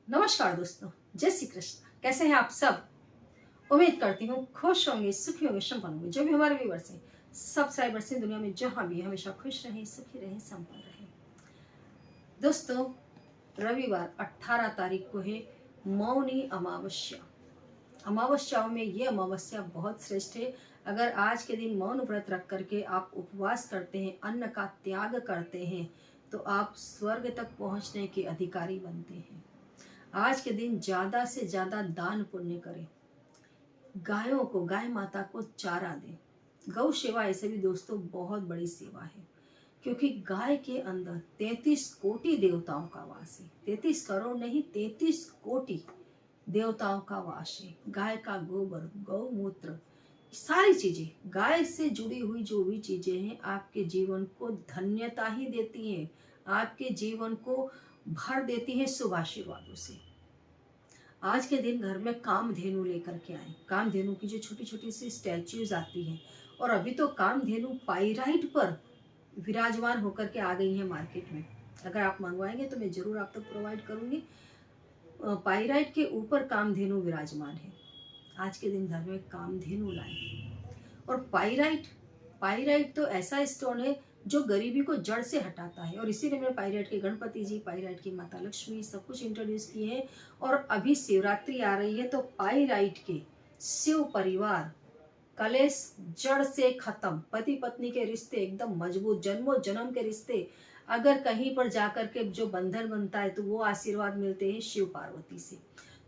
नमस्कार दोस्तों, जय श्री कृष्ण। कैसे हैं आप सब? उम्मीद करती हूँ खुश होंगे, सुखी होंगे, संपन्न होंगे। जो भी हमारे व्यूवर्स हैं, सब्सक्राइबर्स हैं, दुनिया में जहाँ भी हैं, हमेशा खुश रहें, सुखी रहें, संपन्न रहें। दोस्तों, रविवार 18 तारीख को है मौनी अमावस्या। अमावस्याओं में ये अमावस्या बहुत श्रेष्ठ है। अगर आज के दिन मौन व्रत रख करके आप उपवास करते हैं, अन्न का त्याग करते हैं, तो आप स्वर्ग तक पहुंचने के अधिकारी बनते हैं। आज के दिन ज्यादा से ज्यादा दान पुण्य करें। गायों को, गाय माता को चारा दें। गौ सेवा ऐसे भी दोस्तों बहुत बड़ी सेवा है, क्योंकि गाय के अंदर 33 कोटि देवताओं का वास है। 33 करोड़ नहीं, 33 कोटि देवताओं का वास है। गाय का गोबर, गौमूत्र, सारी चीजें, गाय से जुड़ी हुई जो भी चीजें हैं, आपके जीवन को धन्यता ही देती हैं, आपके जीवन को भर देती हैं शुभ आशीर्वादों से। आज के दिन घर में कामधेनु लेकर के आए। कामधेनु की जो छोटी छोटी सी स्टैच्यूज आती हैं, और अभी तो कामधेनु पाइराइट पर विराजमान होकर के आ गई हैं मार्केट में। अगर आप मंगवाएंगे तो मैं जरूर आप तक प्रोवाइड करूंगी। पाइराइट के ऊपर कामधेनु विराजमान है। आज के दिन घर में कामधेनु लाए। और पाइराइट, पाइराइट तो ऐसा स्टोन है जो गरीबी को जड़ से हटाता है, और इसीलिए मैंने पाइराइट के गणपति जी, पाइराइट की माता लक्ष्मी, सब कुछ इंट्रोड्यूस किए हैं। और अभी शिवरात्रि आ रही है, तो पाइराइट के शिव परिवार, कलेश जड़ से खत्म, पति पत्नी के रिश्ते एकदम मजबूत, जन्मों जन्म के रिश्ते, अगर कहीं पर जाकर के जो बंधन बनता है तो वो आशीर्वाद मिलते हैं शिव पार्वती से।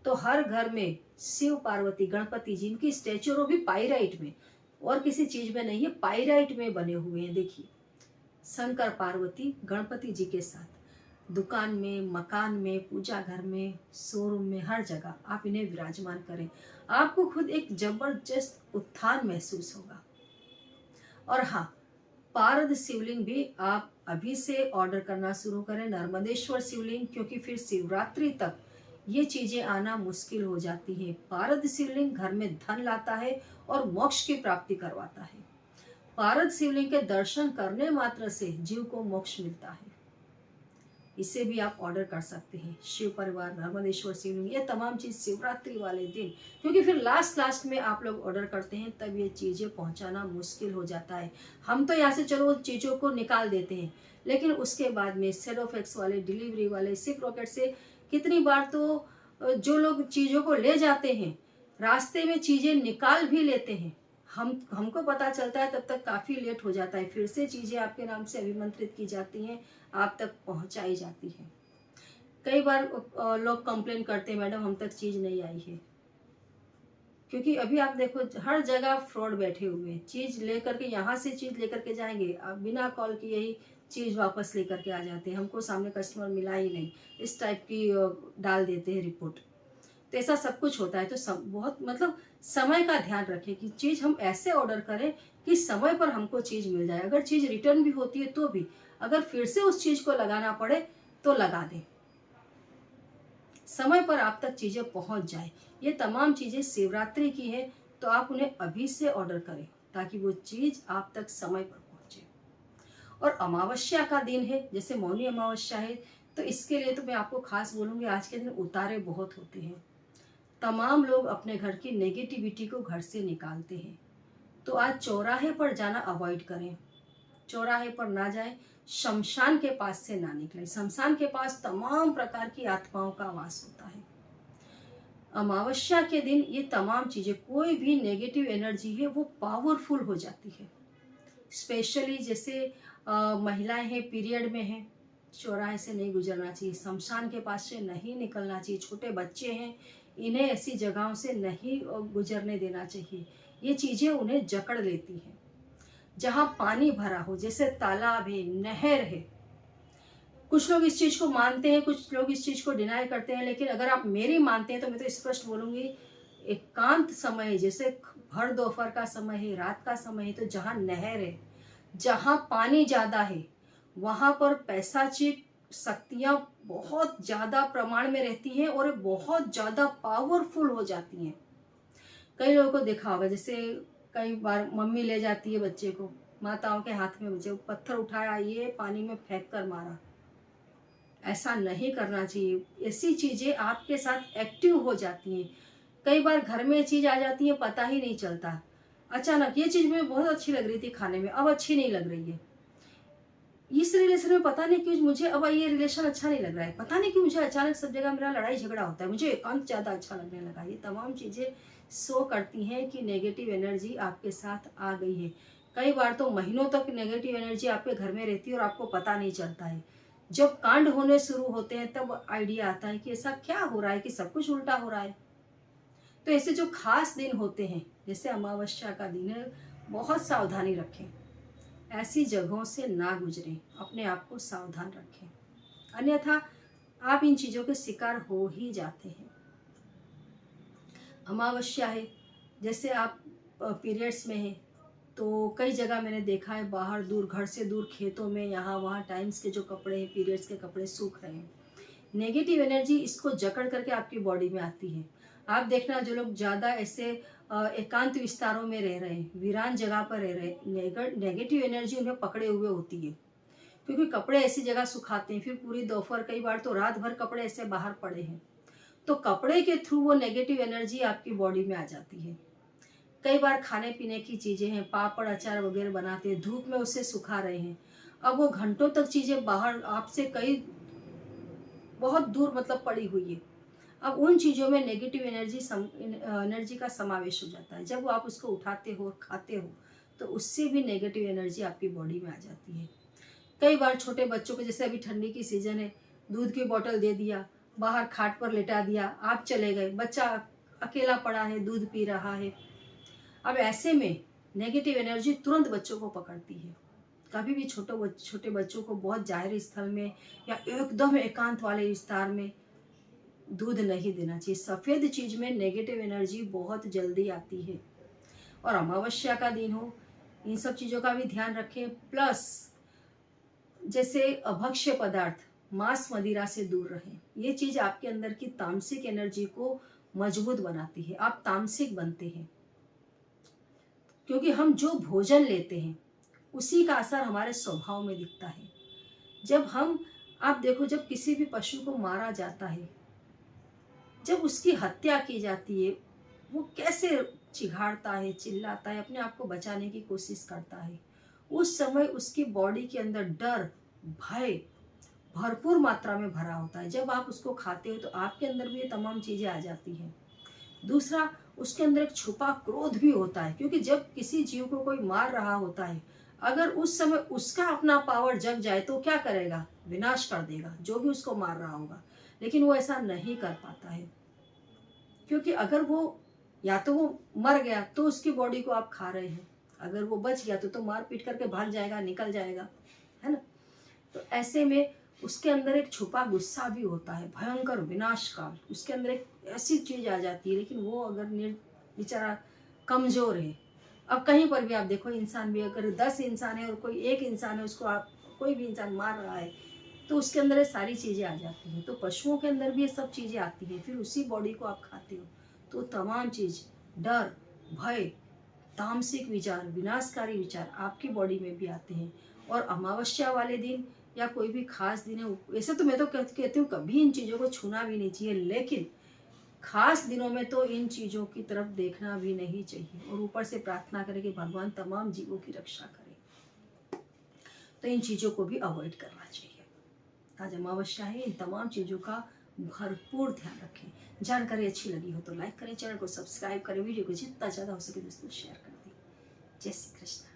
तो हर घर में शिव पार्वती, गणपति जी, इनकी स्टैच्यू, और भी पाइराइट में, और किसी चीज में नहीं है, पाइराइट में बने हुए हैं। देखिए, शंकर पार्वती गणपति जी के साथ दुकान में, मकान में, पूजा घर में, शोरूम में, हर जगह आप इन्हें विराजमान करें। आपको खुद एक जबरदस्त उत्थान महसूस होगा। और हाँ, पारद शिवलिंग भी आप अभी से ऑर्डर करना शुरू करें, नर्मदेश्वर शिवलिंग, क्योंकि फिर शिवरात्रि तक ये चीजें आना मुश्किल हो जाती हैं। पारद शिवलिंग घर में धन लाता है और मोक्ष की प्राप्ति करवाता है। पारद शिवलिंग के दर्शन करने मात्र से जीव को मोक्ष मिलता है। इसे भी आप ऑर्डर कर सकते हैं। शिव परिवार, नर्मदेश्वर शिवलिंग, ये तमाम चीज शिवरात्रि वाले दिन, क्योंकि फिर लास्ट में आप लोग ऑर्डर करते हैं, तब ये चीजें पहुंचाना मुश्किल हो जाता है। हम तो यहाँ से चलो चीजों को निकाल देते हैं, लेकिन उसके बाद में सेडोफेक्स वाले, डिलीवरी वाले, सिप रॉकेट से कितनी बार तो जो लोग चीजों को ले जाते हैं, रास्ते में चीजें निकाल भी लेते हैं। हमको पता चलता है तब तक काफी लेट हो जाता है। फिर से चीजें आपके नाम से अभिमंत्रित की जाती हैं, आप तक पहुंचाई जाती है। कई बार लोग कंप्लेन करते हैं, मैडम हम तक चीज नहीं आई है, क्योंकि अभी आप देखो हर जगह फ्रॉड बैठे हुए हैं। चीज लेकर के, यहाँ से चीज लेकर के जाएंगे, आप बिना कॉल किए ही चीज वापस लेकर के आ जाते हैं। हमको सामने कस्टमर मिला ही नहीं, इस टाइप की डाल देते हैं रिपोर्ट। तो ऐसा सब कुछ होता है। तो बहुत मतलब समय का ध्यान रखें कि चीज हम ऐसे ऑर्डर करें कि समय पर हमको चीज मिल जाए। अगर चीज रिटर्न भी होती है तो भी, अगर फिर से उस चीज को लगाना पड़े तो लगा दें, समय पर आप तक चीजें पहुंच जाए। ये तमाम चीजें शिवरात्रि की है, तो आप उन्हें अभी से ऑर्डर करें ताकि वो चीज आप तक समय पर पहुंचे। और अमावस्या का दिन है, जैसे मौनी अमावस्या है, तो इसके लिए तो मैं आपको खास बोलूंगी, आज के दिन उतारे बहुत होते हैं। तमाम लोग अपने घर की नेगेटिविटी को घर से निकालते हैं। तो आज चौराहे पर जाना अवॉइड करें। चौराहे पर ना जाएं, शमशान के पास से ना निकलें। शमशान के पास तमाम प्रकार की आत्माओं का वास होता है। अमावस्या के दिन ये तमाम चीजें, कोई भी नेगेटिव एनर्जी है वो पावरफुल हो जाती है। स्पेशली जैसे महिलाएं हैं, पीरियड में हैं, चौराहे से नहीं गुजरना चाहिए, शमशान के पास से नहीं निकलना चाहिए। छोटे बच्चे हैं, इन्हें ऐसी जगहों से नहीं गुजरने देना चाहिए। ये चीजें उन्हें जकड़ लेती हैं। जहाँ पानी भरा हो, जैसे तालाब है, नहर है, कुछ लोग इस चीज को मानते हैं, कुछ लोग इस चीज को डिनाई करते हैं, लेकिन अगर आप मेरी मानते हैं तो मैं तो स्पष्ट बोलूंगी, एकांत समय है, जैसे भर दोपहर का समय है, रात का समय है, तो जहाँ नहर है, जहाँ पानी ज्यादा है, वहां पर पैशाचिक शक्तियां बहुत ज्यादा प्रमाण में रहती हैं और बहुत ज्यादा पावरफुल हो जाती हैं। कई लोगों को देखा होगा, जैसे कई बार मम्मी ले जाती है बच्चे को, माताओं के हाथ में बच्चे को पत्थर उठाया, ये पानी में फेंक कर मारा, ऐसा नहीं करना चाहिए। ऐसी चीज़ें आपके साथ एक्टिव हो जाती हैं। कई बार घर में चीज़ आ जाती है, पता ही नहीं चलता। अचानक ये चीज़ मुझे बहुत अच्छी लग रही थी खाने में, अब अच्छी नहीं लग रही है। इस रिलेशन में पता नहीं क्यों मुझे अब ये रिलेशन अच्छा नहीं लग रहा है। पता नहीं क्यों मुझे अचानक सब जगह मेरा लड़ाई झगड़ा होता है, मुझे एकांत ज़्यादा अच्छा लगने लगा। ये तमाम चीज़ें शो करती हैं कि नेगेटिव एनर्जी आपके साथ आ गई है। कई बार तो महीनों तक नेगेटिव एनर्जी आपके घर में रहती है और आपको पता नहीं चलता है। जब कांड होने शुरू होते हैं तब आइडिया आता है कि ऐसा क्या हो रहा है कि सब कुछ उल्टा हो रहा है। तो ऐसे जो खास दिन होते हैं, जैसे अमावस्या का दिन है, बहुत सावधानी रखें। ऐसी जगहों से ना गुजरें, अपने आप को सावधान रखें, अन्यथा आप इन चीज़ों के शिकार हो ही जाते हैं। अमावस्या है, जैसे आप पीरियड्स में हैं, तो कई जगह मैंने देखा है बाहर दूर, घर से दूर, खेतों में, यहाँ वहाँ टाइम्स के जो कपड़े हैं, पीरियड्स के कपड़े सूख रहे हैं। नेगेटिव एनर्जी इसको जकड़ करके आपकी बॉडी में आती है। आप देखना, जो लोग ज़्यादा ऐसे एकांत विस्तारों में रह रहे हैं, वीरान जगह पर रह रहे हैं, नेगेटिव एनर्जी उन्हें पकड़े हुए होती है। क्योंकि कपड़े ऐसी जगह सुखाते हैं, फिर पूरी दोपहर, कई बार तो रात भर कपड़े ऐसे बाहर पड़े हैं, तो कपड़े के थ्रू वो नेगेटिव एनर्जी आपकी बॉडी में आ जाती है। कई बार खाने पीने की चीज़ें हैं, पापड़ अचार वगैरह बनाते हैं, धूप में उसे सुखा रहे हैं, अब वो घंटों तक चीज़ें बाहर आपसे कई बहुत दूर मतलब पड़ी हुई है। अब उन चीज़ों में नेगेटिव एनर्जी का समावेश हो जाता है। जब आप उसको उठाते हो और खाते हो तो उससे भी नेगेटिव एनर्जी आपकी बॉडी में आ जाती है। कई बार छोटे बच्चों को, जैसे अभी ठंडी की सीज़न है, दूध की बोतल दे दिया, बाहर खाट पर लेटा दिया, आप चले गए, बच्चा अकेला पड़ा है, दूध पी रहा है। अब ऐसे में नेगेटिव एनर्जी तुरंत बच्चों को पकड़ती है। कभी भी छोटे बच्चों को बहुत जाहिर स्थल में या एकदम एकांत वाले विस्तार में दूध नहीं देना चाहिए। सफ़ेद चीज़ में नेगेटिव एनर्जी बहुत जल्दी आती है। और अमावस्या का दिन हो, इन सब चीज़ों का भी ध्यान रखें। प्लस जैसे अभक्ष्य पदार्थ, मांस मदिरा से दूर रहें। ये चीज़ आपके अंदर की तामसिक एनर्जी को मजबूत बनाती है, आप तामसिक बनते हैं। क्योंकि हम जो भोजन लेते हैं उसी का असर हमारे स्वभाव में दिखता है। जब हम, आप देखो, जब किसी भी पशु को मारा जाता है, जब उसकी हत्या की जाती है, वो कैसे चिघाड़ता है, चिल्लाता है, अपने आप को बचाने की कोशिश करता है। उस समय उसकी बॉडी के अंदर डर, भय भरपूर मात्रा में भरा होता है। जब आप उसको खाते हो तो आपके अंदर भी ये तमाम चीज़ें आ जाती हैं। दूसरा, उसके अंदर एक छुपा क्रोध भी होता है, क्योंकि जब किसी जीव को कोई मार रहा होता है, अगर उस समय उसका अपना पावर जग जाए तो क्या करेगा? विनाश कर देगा जो भी उसको मार रहा होगा। लेकिन वो ऐसा नहीं कर पाता है, क्योंकि अगर वो, या तो वो मर गया तो उसकी बॉडी को आप खा रहे हैं, अगर वो बच गया तो मार पीट करके भाग जाएगा, निकल जाएगा, है ना। तो ऐसे में उसके अंदर एक छुपा गुस्सा भी होता है, भयंकर विनाश काल। उसके अंदर एक ऐसी चीज आ जाती है, लेकिन वो अगर बेचारा कमजोर है। अब कहीं पर भी आप देखो, इंसान भी अगर 10 इंसान है और कोई एक इंसान है, उसको आप, कोई भी इंसान मार रहा है, तो उसके अंदर ये सारी चीज़ें आ जाती हैं। तो पशुओं के अंदर भी ये सब चीज़ें आती हैं। फिर उसी बॉडी को आप खाते हो तो तमाम चीज़, डर, भय, तामसिक विचार, विनाशकारी विचार आपकी बॉडी में भी आते हैं। और अमावस्या वाले दिन या कोई भी खास दिन है, वैसे तो मैं तो कहती हूँ कभी इन चीज़ों को छूना भी नहीं चाहिए, लेकिन खास दिनों में तो इन चीज़ों की तरफ देखना भी नहीं चाहिए। और ऊपर से प्रार्थना करें कि भगवान तमाम जीवों की रक्षा करें। तो इन चीज़ों को भी अवॉइड करना चाहिए। आज अमावस्या है, इन तमाम चीज़ों का भरपूर ध्यान रखें। जानकारी अच्छी लगी हो तो लाइक करें, चैनल को सब्सक्राइब करें, वीडियो को जितना ज़्यादा हो सके दोस्तों शेयर कर दें। जय श्री कृष्ण।